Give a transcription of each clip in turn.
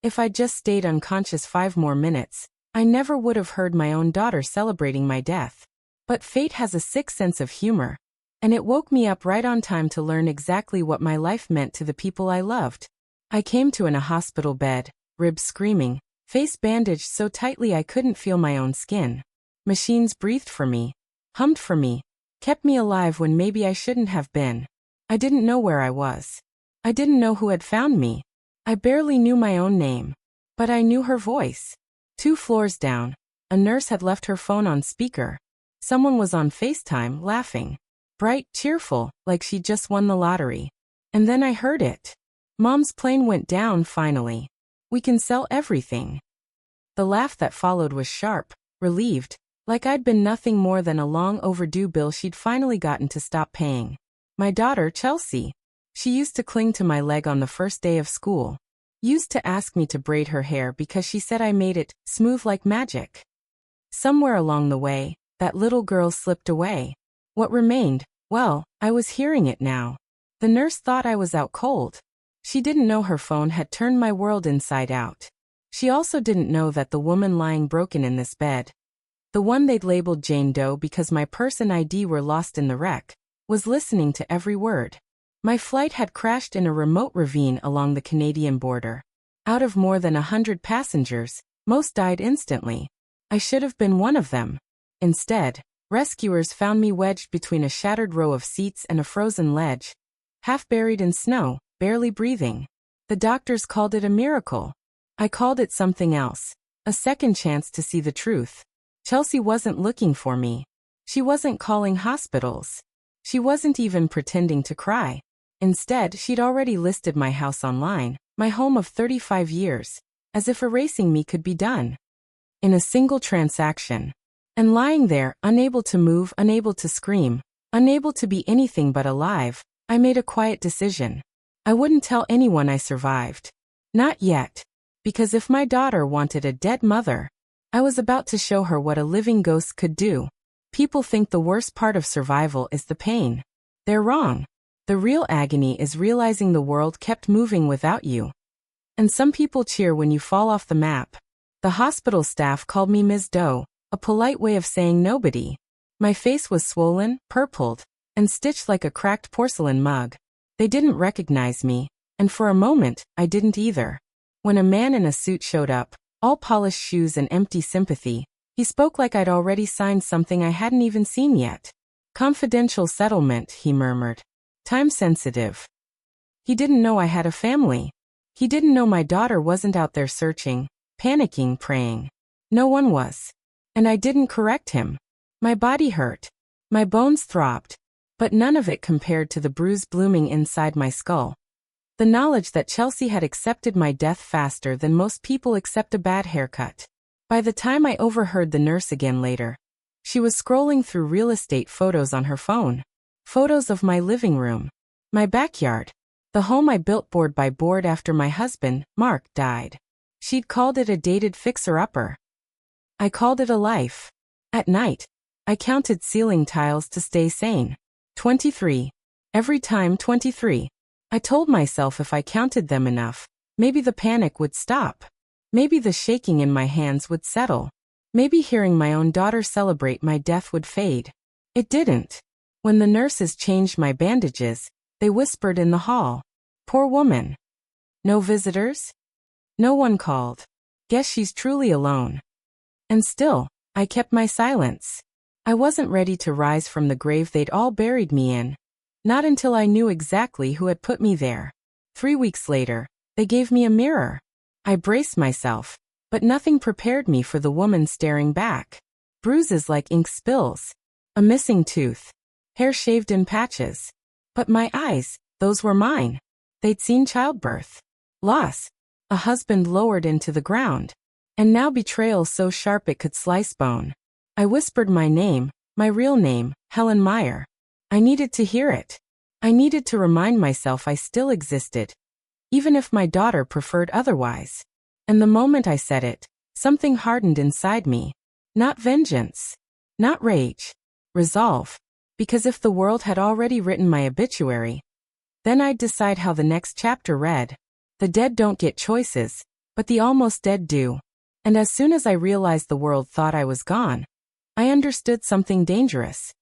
If I'd just stayed unconscious 5 more minutes, I never would have heard my own daughter celebrating my death. But fate has a sick sense of humor, and it woke me up right on time to learn exactly what my life meant to the people I loved. I came to in a hospital bed, ribs screaming, face bandaged so tightly I couldn't feel my own skin. Machines breathed for me, hummed for me, kept me alive when maybe I shouldn't have been. I didn't know where I was. I didn't know who had found me. I barely knew my own name. But I knew her voice. 2 floors down, a nurse had left her phone on speaker. Someone was on FaceTime, laughing. Bright, cheerful, like she'd just won the lottery. And then I heard it. Mom's plane went down finally. We can sell everything. The laugh that followed was sharp, relieved, like I'd been nothing more than a long overdue bill she'd finally gotten to stop paying. My daughter, Chelsea. She used to cling to my leg on the first day of school. Used to ask me to braid her hair because she said I made it smooth like magic. Somewhere along the way, that little girl slipped away. What remained? Well, I was hearing it now. The nurse thought I was out cold. She didn't know her phone had turned my world inside out. She also didn't know that the woman lying broken in this bed, the one they'd labeled Jane Doe because my purse and ID were lost in the wreck, was listening to every word. My flight had crashed in a remote ravine along the Canadian border. Out of more than 100 passengers, most died instantly. I should have been one of them. Instead, rescuers found me wedged between a shattered row of seats and a frozen ledge, half buried in snow, barely breathing. The doctors called it a miracle. I called it something else, a second chance to see the truth. Chelsea wasn't looking for me. She wasn't calling hospitals. She wasn't even pretending to cry. Instead, she'd already listed my house online, my home of 35 years, as if erasing me could be done. In a single transaction. And lying there, unable to move, unable to scream, unable to be anything but alive, I made a quiet decision. I wouldn't tell anyone I survived. Not yet. Because if my daughter wanted a dead mother, I was about to show her what a living ghost could do. People think the worst part of survival is the pain. They're wrong. The real agony is realizing the world kept moving without you. And some people cheer when you fall off the map. The hospital staff called me Ms. Doe, a polite way of saying nobody. My face was swollen, purpled, and stitched like a cracked porcelain mug. They didn't recognize me, and for a moment, I didn't either. When a man in a suit showed up, all polished shoes and empty sympathy, he spoke like I'd already signed something I hadn't even seen yet. Confidential settlement, he murmured. Time sensitive. He didn't know I had a family. He didn't know my daughter wasn't out there searching, panicking, praying. No one was. And I didn't correct him. My body hurt. My bones throbbed. But none of it compared to the bruise blooming inside my skull. The knowledge that Chelsea had accepted my death faster than most people accept a bad haircut. By the time I overheard the nurse again later, she was scrolling through real estate photos on her phone. Photos of my living room, my backyard, the home I built board by board after my husband, Mark, died. She'd called it a dated fixer-upper. I called it a life. At night, I counted ceiling tiles to stay sane. 23. Every time 23. I told myself if I counted them enough, maybe the panic would stop. Maybe the shaking in my hands would settle. Maybe hearing my own daughter celebrate my death would fade. It didn't. When the nurses changed my bandages, they whispered in the hall. Poor woman. No visitors? No one called. Guess she's truly alone. And still, I kept my silence. I wasn't ready to rise from the grave they'd all buried me in. Not until I knew exactly who had put me there. 3 weeks later, they gave me a mirror. I braced myself, but nothing prepared me for the woman staring back. Bruises like ink spills. A missing tooth. Hair shaved in patches. But my eyes, those were mine. They'd seen childbirth. Loss. A husband lowered into the ground. And now betrayal so sharp it could slice bone. I whispered my name, my real name, Helen Meyer. I needed to hear it. I needed to remind myself I still existed, even if my daughter preferred otherwise. And the moment I said it, something hardened inside me. Not vengeance. Not rage. Resolve. Because if the world had already written my obituary, then I'd decide how the next chapter read. The dead don't get choices. but the almost dead do. And as soon as I realized the world thought I was gone, I understood something dangerous.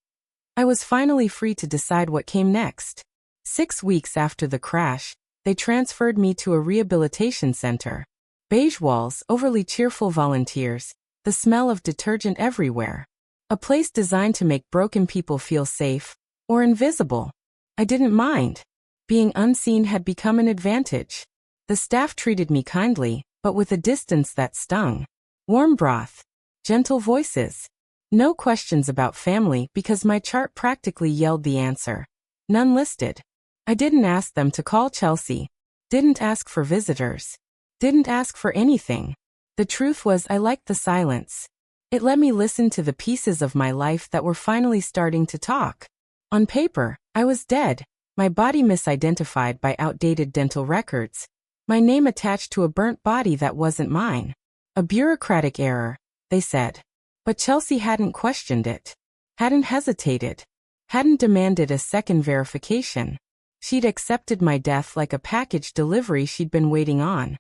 I was finally free to decide what came next. 6 weeks after the crash, they transferred me to a rehabilitation center. Beige walls, overly cheerful volunteers, the smell of detergent everywhere. A place designed to make broken people feel safe, or invisible. I didn't mind. Being unseen had become an advantage. The staff treated me kindly, but with a distance that stung. Warm broth. Gentle voices. No questions about family because my chart practically yelled the answer. None listed. I didn't ask them to call Chelsea. Didn't ask for visitors. Didn't ask for anything. The truth was I liked the silence. It let me listen to the pieces of my life that were finally starting to talk. On paper, I was dead, my body misidentified by outdated dental records, my name attached to a burnt body that wasn't mine. A bureaucratic error, they said. But Chelsea hadn't questioned it, hadn't hesitated, hadn't demanded a second verification. She'd accepted my death like a package delivery she'd been waiting on.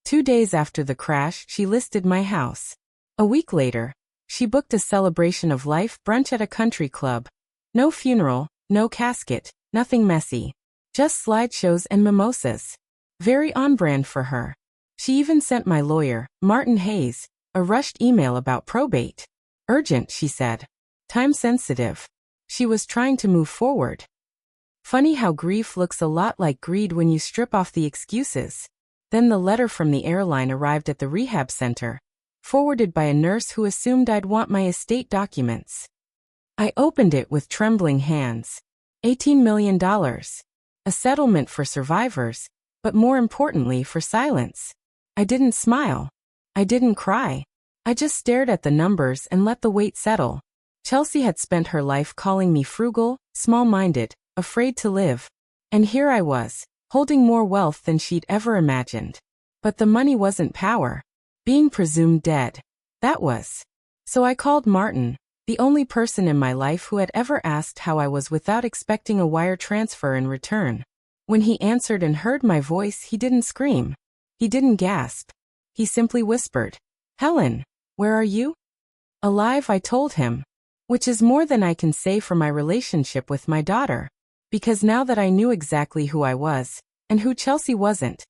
2 days after the crash, she listed my house. A week later, she booked a celebration of life brunch at a country club. No funeral, no casket, nothing messy. Just slideshows and mimosas. Very on brand for her. She even sent my lawyer, Martin Hayes, a rushed email about probate. Urgent, she said. Time sensitive. She was trying to move forward. Funny how grief looks a lot like greed when you strip off the excuses. Then the letter from the airline arrived at the rehab center, forwarded by a nurse who assumed I'd want my estate documents. I opened it with trembling hands. $18 million. A settlement for survivors, but more importantly for silence. I didn't smile. I didn't cry. I just stared at the numbers and let the weight settle. Chelsea had spent her life calling me frugal, small-minded, afraid to live. And here I was, holding more wealth than she'd ever imagined. But the money wasn't power. Being presumed dead. That was. So I called Martin, the only person in my life who had ever asked how I was without expecting a wire transfer in return. When he answered and heard my voice, he didn't scream. He didn't gasp. He simply whispered, "Helen, where are you?" Alive, I told him. Which is more than I can say for my relationship with my daughter. Because now that I knew exactly who I was, and who Chelsea wasn't,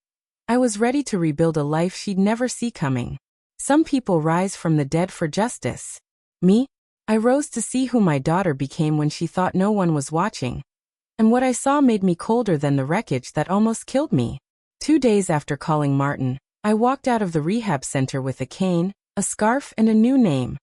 I was ready to rebuild a life she'd never see coming. Some people rise from the dead for justice. Me? I rose to see who my daughter became when she thought no one was watching. And what I saw made me colder than the wreckage that almost killed me. 2 days after calling Martin, I walked out of the rehab center with a cane, a scarf, and a new name.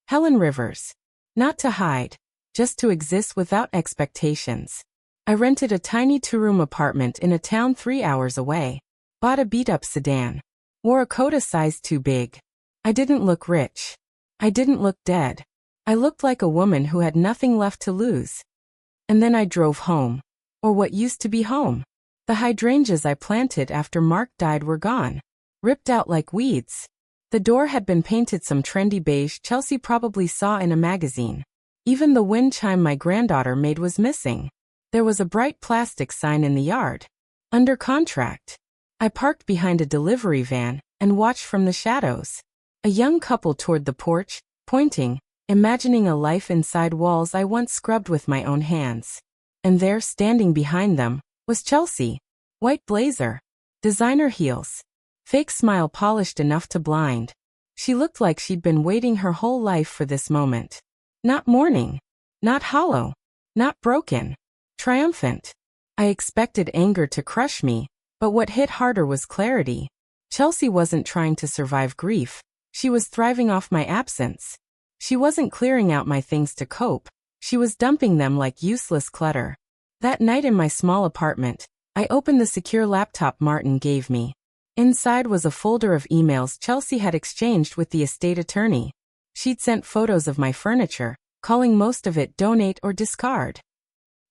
Helen Rivers. Not to hide, just to exist without expectations. I rented a tiny 2-room apartment in a town 3 hours away. Bought a beat-up sedan. Wore a coat a size too big. I didn't look rich. I didn't look dead. I looked like a woman who had nothing left to lose. And then I drove home. Or what used to be home. The hydrangeas I planted after Mark died were gone. Ripped out like weeds. The door had been painted some trendy beige Chelsea probably saw in a magazine. Even the wind chime my granddaughter made was missing. There was a bright plastic sign in the yard. Under contract. I parked behind a delivery van and watched from the shadows. A young couple toured the porch, pointing, imagining a life inside walls I once scrubbed with my own hands. And there, standing behind them, was Chelsea. White blazer. Designer heels. Fake smile polished enough to blind. She looked like she'd been waiting her whole life for this moment. Not mourning. Not hollow. Not broken. Triumphant. I expected anger to crush me, but what hit harder was clarity. Chelsea wasn't trying to survive grief. She was thriving off my absence. She wasn't clearing out my things to cope. She was dumping them like useless clutter. That night in my small apartment, I opened the secure laptop Martin gave me. Inside was a folder of emails Chelsea had exchanged with the estate attorney. She'd sent photos of my furniture, calling most of it donate or discard.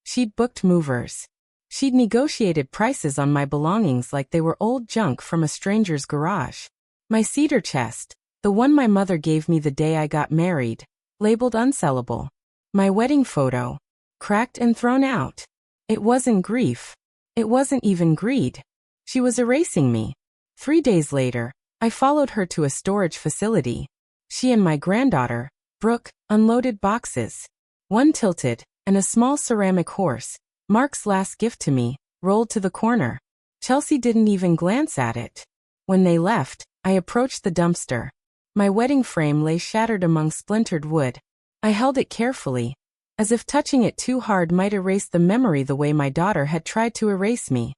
She'd booked movers. She'd negotiated prices on my belongings like they were old junk from a stranger's garage. My cedar chest, the one my mother gave me the day I got married, labeled unsellable. My wedding photo, cracked and thrown out. It wasn't grief. It wasn't even greed. She was erasing me. 3 days later, I followed her to a storage facility. She and my granddaughter, Brooke, unloaded boxes. One tilted, and a small ceramic horse, Mark's last gift to me, rolled to the corner. Chelsea didn't even glance at it. When they left, I approached the dumpster. My wedding frame lay shattered among splintered wood. I held it carefully, as if touching it too hard might erase the memory the way my daughter had tried to erase me.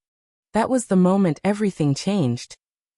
That was the moment everything changed.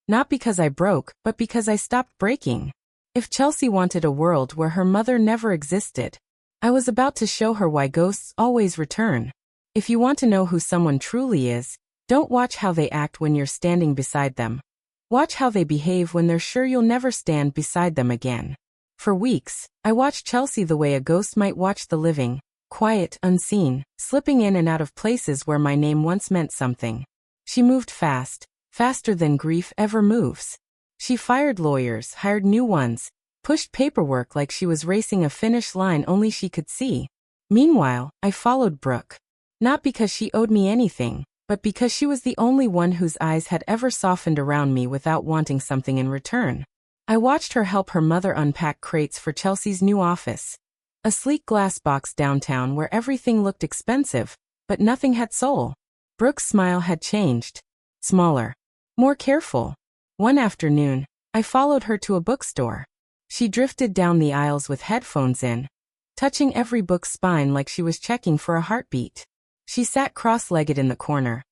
Not because I broke, but because I stopped breaking. If Chelsea wanted a world where her mother never existed, I was about to show her why ghosts always return. If you want to know who someone truly is, don't watch how they act when you're standing beside them. Watch how they behave when they're sure you'll never stand beside them again. For weeks, I watched Chelsea the way a ghost might watch the living, quiet, unseen, slipping in and out of places where my name once meant something. She moved fast, faster than grief ever moves. She fired lawyers, hired new ones, pushed paperwork like she was racing a finish line only she could see. Meanwhile, I followed Brooke. Not because she owed me anything, but because she was the only one whose eyes had ever softened around me without wanting something in return. I watched her help her mother unpack crates for Chelsea's new office. A sleek glass box downtown where everything looked expensive, but nothing had soul. Brooke's smile had changed. Smaller. More careful. One afternoon, I followed her to a bookstore. She drifted down the aisles with headphones in, touching every book's spine like she was checking for a heartbeat. She sat cross-legged in the corner,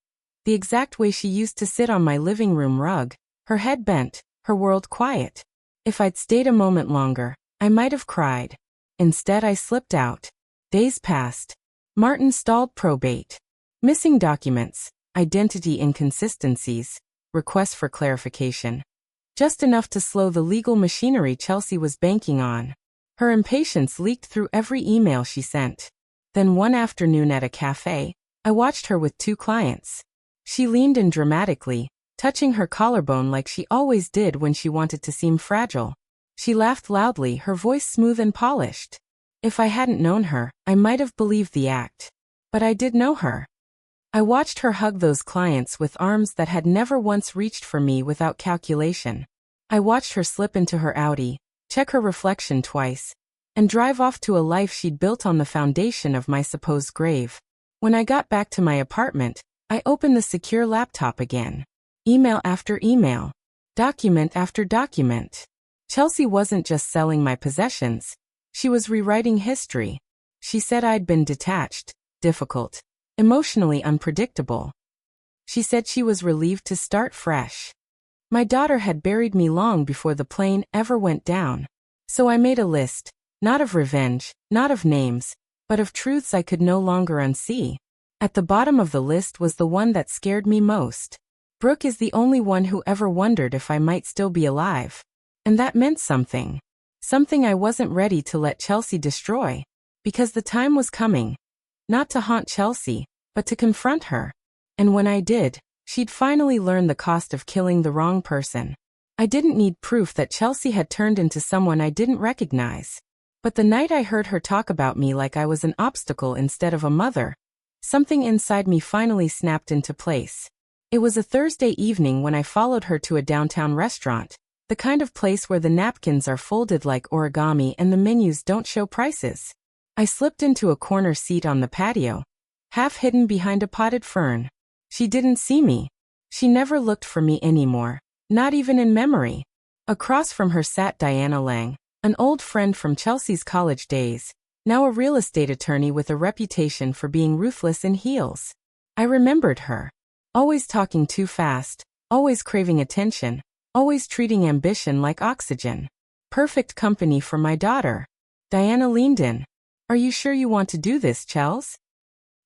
the exact way she used to sit on my living room rug, her head bent, her world quiet. If I'd stayed a moment longer, I might have cried. Instead, I slipped out. Days passed. Martin stalled probate. Missing documents, identity inconsistencies, requests for clarification. Just enough to slow the legal machinery Chelsea was banking on. Her impatience leaked through every email she sent. Then one afternoon at a cafe, I watched her with two clients. She leaned in dramatically, touching her collarbone like she always did when she wanted to seem fragile. She laughed loudly, her voice smooth and polished. If I hadn't known her, I might have believed the act. But I did know her. I watched her hug those clients with arms that had never once reached for me without calculation. I watched her slip into her Audi, check her reflection twice, and drive off to a life she'd built on the foundation of my supposed grave. When I got back to my apartment, I opened the secure laptop again. Email after email. Document after document. Chelsea wasn't just selling my possessions. She was rewriting history. She said I'd been detached, difficult, emotionally unpredictable. She said she was relieved to start fresh. My daughter had buried me long before the plane ever went down. So I made a list, not of revenge, not of names, but of truths I could no longer unsee. At the bottom of the list was the one that scared me most. Brooke is the only one who ever wondered if I might still be alive. And that meant something. Something I wasn't ready to let Chelsea destroy. Because the time was coming. Not to haunt Chelsea, but to confront her. And when I did, she'd finally learn the cost of killing the wrong person. I didn't need proof that Chelsea had turned into someone I didn't recognize. But the night I heard her talk about me like I was an obstacle instead of a mother, something inside me finally snapped into place. It was a Thursday evening when I followed her to a downtown restaurant, the kind of place where the napkins are folded like origami and the menus don't show prices. I slipped into a corner seat on the patio, half hidden behind a potted fern. She didn't see me. She never looked for me anymore, not even in memory. Across from her sat Diana Lang, an old friend from Chelsea's college days, now a real estate attorney with a reputation for being ruthless in heels. I remembered her. Always talking too fast, always craving attention, always treating ambition like oxygen. Perfect company for my daughter. Diana leaned in. Are you sure you want to do this, Chels?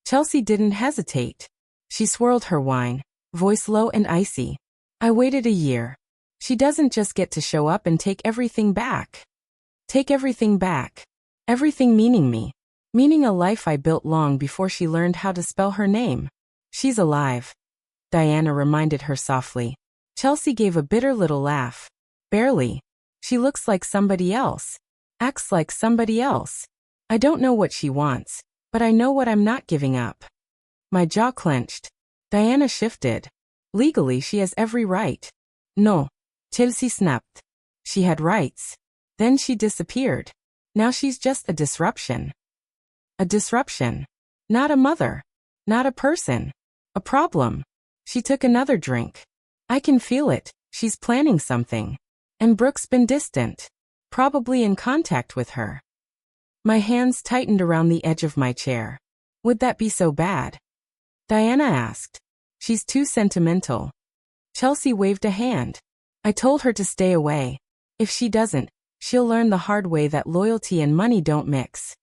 Chelsea didn't hesitate. She swirled her wine, voice low and icy. I waited a year. She doesn't just get to show up and take everything back. Take everything back. Everything meaning me. Meaning a life I built long before she learned how to spell her name. She's alive. Diana reminded her softly. Chelsea gave a bitter little laugh. Barely. She looks like somebody else. Acts like somebody else. I don't know what she wants, but I know what I'm not giving up. My jaw clenched. Diana shifted. Legally, she has every right. No. Chelsea snapped. She had rights. Then she disappeared. Now she's just a disruption. A disruption. Not a mother. Not a person. A problem. She took another drink. I can feel it. She's planning something. And Brooke's been distant. Probably in contact with her. My hands tightened around the edge of my chair. Would that be so bad? Diana asked. She's too sentimental. Chelsea waved a hand. I told her to stay away. If she doesn't, she'll learn the hard way that loyalty and money don't mix.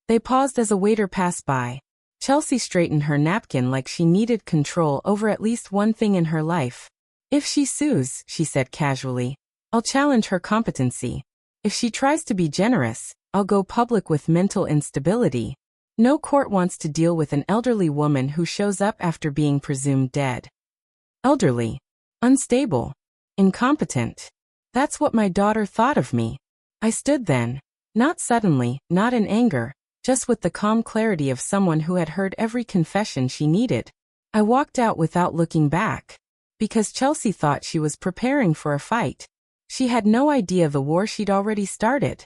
They paused as a waiter passed by. Chelsea straightened her napkin like she needed control over at least one thing in her life. If she sues, she said casually, I'll challenge her competency. If she tries to be generous, I'll go public with mental instability. No court wants to deal with an elderly woman who shows up after being presumed dead. Elderly. Unstable. Incompetent. That's what my daughter thought of me. I stood then. Not suddenly, not in anger, just with the calm clarity of someone who had heard every confession she needed. I walked out without looking back. Because Chelsea thought she was preparing for a fight. She had no idea the war she'd already started.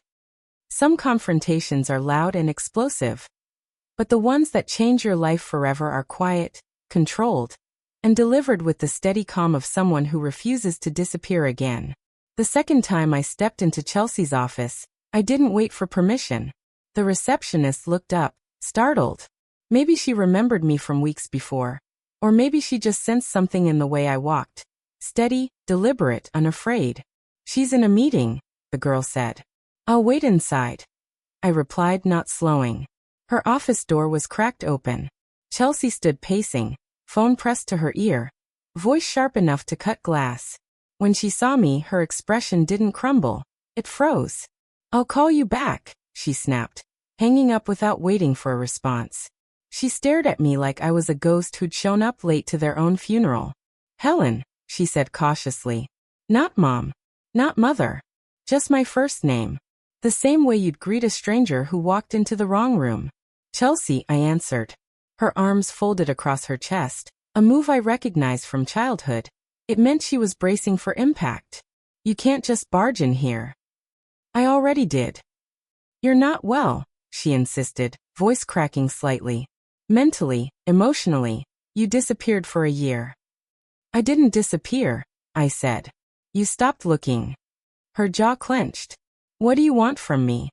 Some confrontations are loud and explosive. But the ones that change your life forever are quiet, controlled, and delivered with the steady calm of someone who refuses to disappear again. The second time I stepped into Chelsea's office, I didn't wait for permission. The receptionist looked up, startled. Maybe she remembered me from weeks before. Or maybe she just sensed something in the way I walked. Steady, deliberate, unafraid. She's in a meeting, the girl said. I'll wait inside. I replied, not slowing. Her office door was cracked open. Chelsea stood pacing, phone pressed to her ear, voice sharp enough to cut glass. When she saw me, her expression didn't crumble. It froze. I'll call you back, she snapped, hanging up without waiting for a response. She stared at me like I was a ghost who'd shown up late to their own funeral. Helen, she said cautiously. Not Mom. Not Mother. Just my first name. The same way you'd greet a stranger who walked into the wrong room. Chelsea, I answered. Her arms folded across her chest, a move I recognized from childhood. It meant she was bracing for impact. You can't just barge in here. I already did. You're not well, she insisted, voice cracking slightly. Mentally, emotionally, you disappeared for a year. I didn't disappear, I said. You stopped looking. Her jaw clenched. What do you want from me?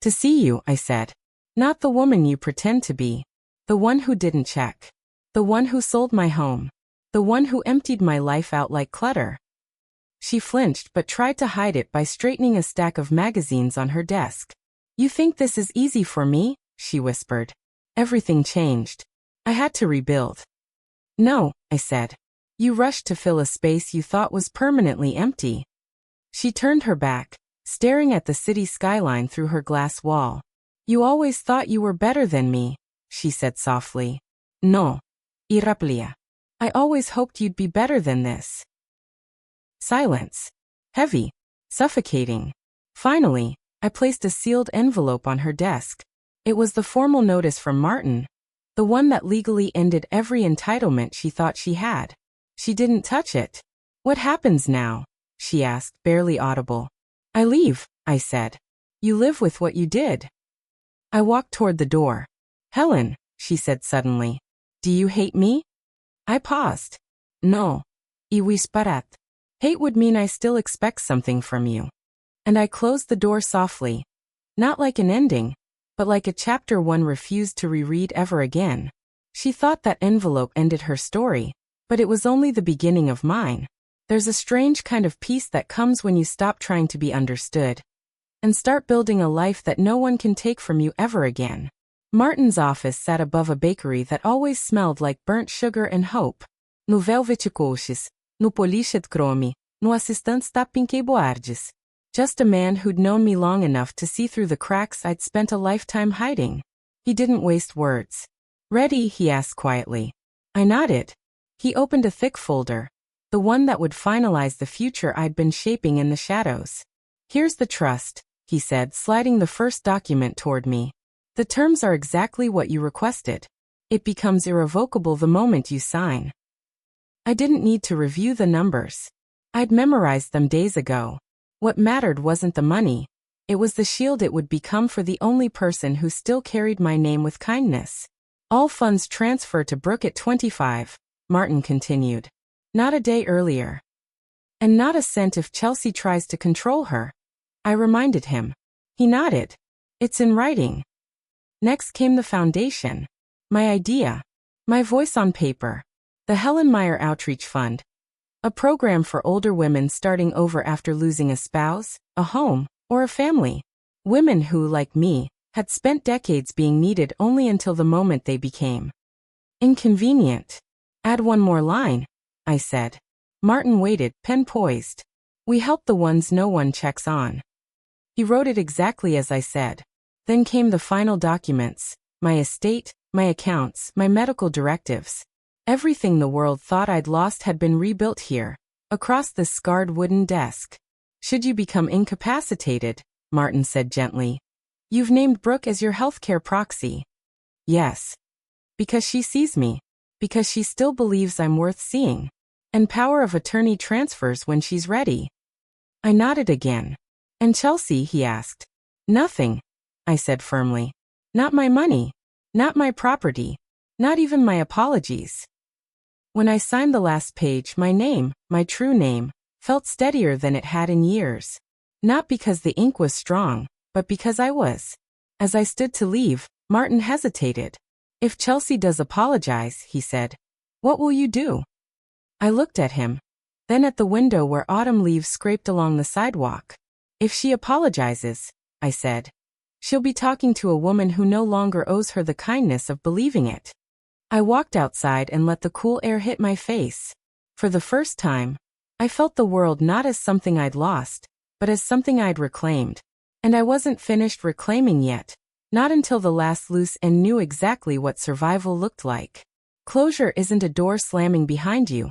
To see you, I said. Not the woman you pretend to be. The one who didn't check. The one who sold my home. The one who emptied my life out like clutter. She flinched but tried to hide it by straightening a stack of magazines on her desk. You think this is easy for me? She whispered. Everything changed. I had to rebuild. No, I said. You rushed to fill a space you thought was permanently empty. She turned her back, staring at the city skyline through her glass wall. You always thought you were better than me, she said softly. No. Iraplia. I always hoped you'd be better than this. Silence. Heavy. Suffocating. Finally, I placed a sealed envelope on her desk. It was the formal notice from Martin. The one that legally ended every entitlement she thought she had. She didn't touch it. What happens now? She asked, barely audible. I leave, I said. You live with what you did. I walked toward the door. Helen, she said suddenly. Do you hate me? I paused. No. Iwisparat. Hate would mean I still expect something from you. And I closed the door softly. Not like an ending, but like a chapter one refused to reread ever again. She thought that envelope ended her story, but it was only the beginning of mine. There's a strange kind of peace that comes when you stop trying to be understood and start building a life that no one can take from you ever again. Martin's office sat above a bakery that always smelled like burnt sugar and hope. No velvet coches, no polished chrome, no assistante tapinque boardes. Just a man who'd known me long enough to see through the cracks I'd spent a lifetime hiding. He didn't waste words. Ready? He asked quietly. I nodded. He opened a thick folder, the one that would finalize the future I'd been shaping in the shadows. Here's the trust, he said, sliding the first document toward me. The terms are exactly what you requested. It becomes irrevocable the moment you sign. I didn't need to review the numbers. I'd memorized them days ago. What mattered wasn't the money. It was the shield it would become for the only person who still carried my name with kindness. All funds transfer to Brooke at 25, Martin continued. Not a day earlier. And not a cent if Chelsea tries to control her. I reminded him. He nodded. It's in writing. Next came the foundation. My idea. My voice on paper. The Helen Meyer Outreach Fund. A program for older women starting over after losing a spouse, a home, or a family. Women who, like me, had spent decades being needed only until the moment they became inconvenient. Add one more line, I said. Martin waited, pen poised. We help the ones no one checks on. He wrote it exactly as I said. Then came the final documents, my estate, my accounts, my medical directives. Everything the world thought I'd lost had been rebuilt here, across this scarred wooden desk. Should you become incapacitated, Martin said gently. You've named Brooke as your healthcare proxy. Yes. Because she sees me. Because she still believes I'm worth seeing. And power of attorney transfers when she's ready. I nodded again. And Chelsea, he asked. Nothing, I said firmly. Not my money. Not my property. Not even my apologies. When I signed the last page, my name, my true name, felt steadier than it had in years. Not because the ink was strong, but because I was. As I stood to leave, Martin hesitated. If Chelsea does apologize, he said, what will you do? I looked at him, then at the window where autumn leaves scraped along the sidewalk. If she apologizes, I said, she'll be talking to a woman who no longer owes her the kindness of believing it. I walked outside and let the cool air hit my face. For the first time, I felt the world not as something I'd lost, but as something I'd reclaimed. And I wasn't finished reclaiming yet, not until the last loose end knew exactly what survival looked like. Closure isn't a door slamming behind you.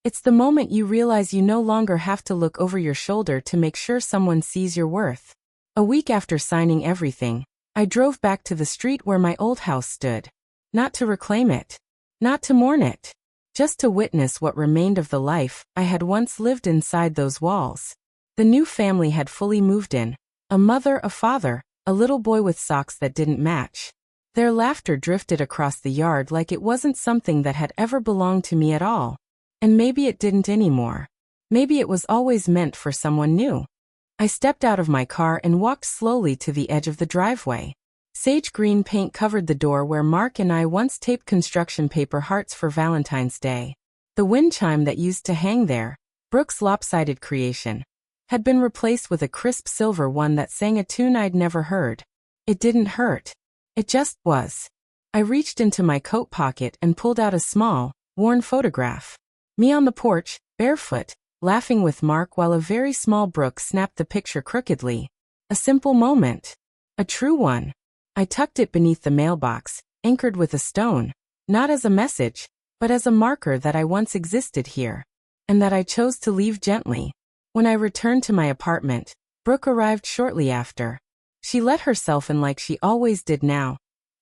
It's the moment you realize you no longer have to look over your shoulder to make sure someone sees your worth. A week after signing everything, I drove back to the street where my old house stood. Not to reclaim it. Not to mourn it. Just to witness what remained of the life I had once lived inside those walls. The new family had fully moved in. A mother, a father, a little boy with socks that didn't match. Their laughter drifted across the yard like it wasn't something that had ever belonged to me at all. And maybe it didn't anymore. Maybe it was always meant for someone new. I stepped out of my car and walked slowly to the edge of the driveway. Sage green paint covered the door where Mark and I once taped construction paper hearts for Valentine's Day. The wind chime that used to hang there, Brooke's lopsided creation, had been replaced with a crisp silver one that sang a tune I'd never heard. It didn't hurt. It just was. I reached into my coat pocket and pulled out a small, worn photograph. Me on the porch, barefoot, laughing with Mark while a very small Brooke snapped the picture crookedly. A simple moment. A true one. I tucked it beneath the mailbox, anchored with a stone, not as a message, but as a marker that I once existed here, and that I chose to leave gently. When I returned to my apartment, Brooke arrived shortly after. She let herself in like she always did now,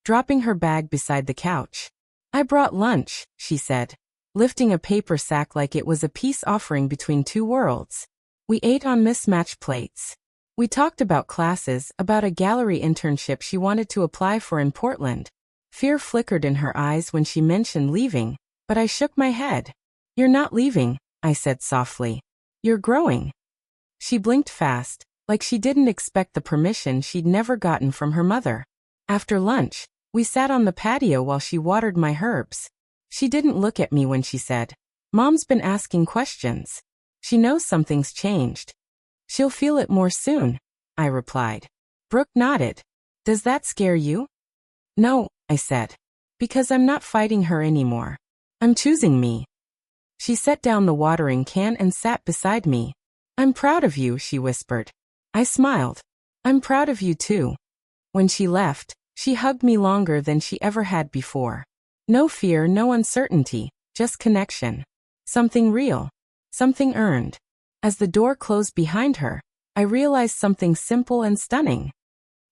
dropping her bag beside the couch. I brought lunch, she said, lifting a paper sack like it was a peace offering between two worlds. We ate on mismatched plates. We talked about classes, about a gallery internship she wanted to apply for in Portland. Fear flickered in her eyes when she mentioned leaving, but I shook my head. You're not leaving, I said softly. You're growing. She blinked fast, like she didn't expect the permission she'd never gotten from her mother. After lunch, we sat on the patio while she watered my herbs. She didn't look at me when she said, Mom's been asking questions. She knows something's changed. She'll feel it more soon, I replied. Brooke nodded. Does that scare you? No, I said. Because I'm not fighting her anymore. I'm choosing me. She set down the watering can and sat beside me. I'm proud of you, she whispered. I smiled. I'm proud of you too. When she left, she hugged me longer than she ever had before. No fear, no uncertainty, just connection. Something real. Something earned. As the door closed behind her, I realized something simple and stunning.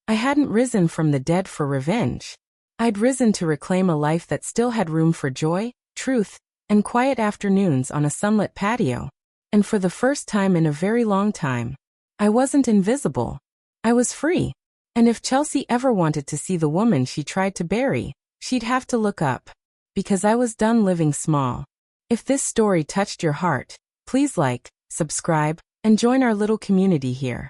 I hadn't risen from the dead for revenge. I'd risen to reclaim a life that still had room for joy, truth, and quiet afternoons on a sunlit patio. And for the first time in a very long time, I wasn't invisible. I was free. And if Chelsea ever wanted to see the woman she tried to bury, she'd have to look up. Because I was done living small. If this story touched your heart, please like, subscribe, and join our little community here.